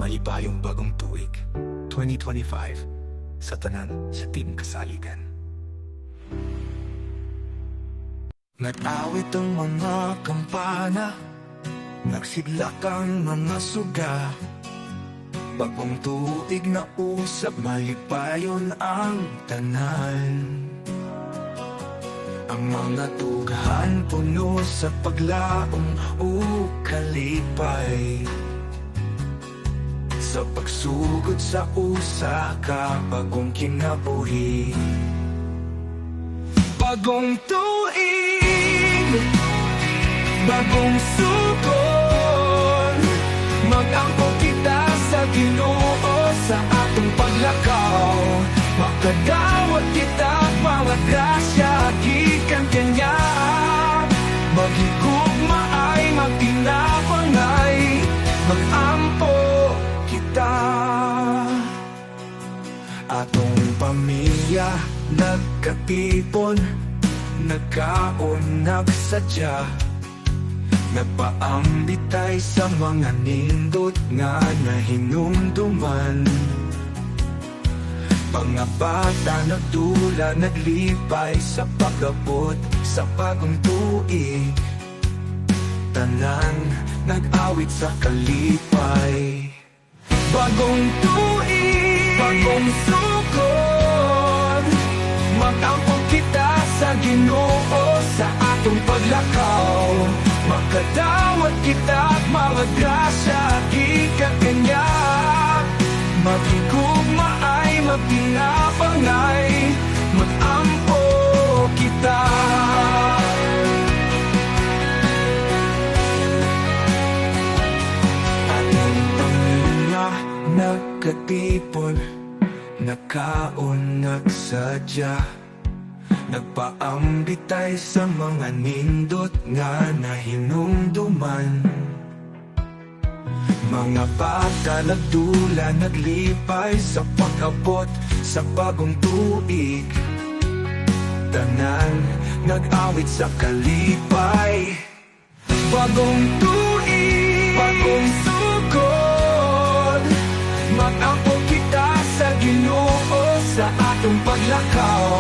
Malipayong bagong tuig 2025 sa tanan sa Team Kasaligan. Nag-awit ang mga kampana, nagsidlak ang mga suga. Bagong tuig na usap, malipayon ang tanan. Ang mga tughan puno sa paglaong ukalipay. Sa pagsugod sa usa ka bagong kinabuhi. Bagong tuig, bagong sugod, mag-angkop kita sa Ginoo sa atong paglakaw. Makadawat kita mga grasya, gikan kanya. Maghigugma ay magtinapangay, mag-ampo kita. Atong pamilya nagkatipon, nagkaon, nagsadya. Nagpaambitay sa mga nindot nga nahinumduman. Mga bata nagdula, naglipay sa pag-abot sa bagong tuig. Tanan nag-awit sa kalipay. Bagong tuig, bagong sugod, mag-ampong kita sa Ginoo sa atong paglakaw. Makadawat kita at mga grasya, gikan kanya. Maghigugma ay magtinapangay, mag-ampo kita. Ating pamilya nagkatipon, nagkaon, nagsadya. Nagpaambitay sa mga nindot nga nahinumduman. Mga bata nagdula, naglipay sa pag-abot sa bagong tuig. Tanan nag-awit sa kalipay. Bagong tuig, bagong sugod, mag-ampo kita sa Ginoo sa atong paglakaw.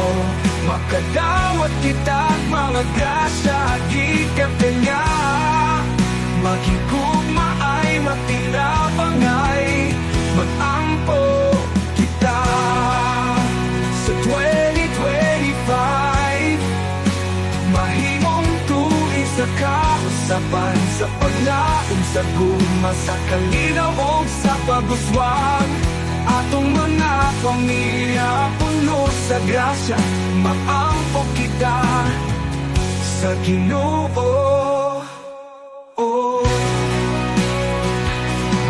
Makadawat kita mga grasya, gikan kanya. Maghigugma ay magtinapangay, mag-ampo kita. Sa 2025 mahimong tuig sa kausapan, sa paglaom sa guma, sa kalinaw o sa paguswag. Atong mga pamilya puno sa grasya, mag-ampo kita sa Ginoo.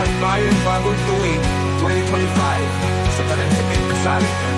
Ang bayang bagong tuig 2025 sa tanan sa Team Kasaligan.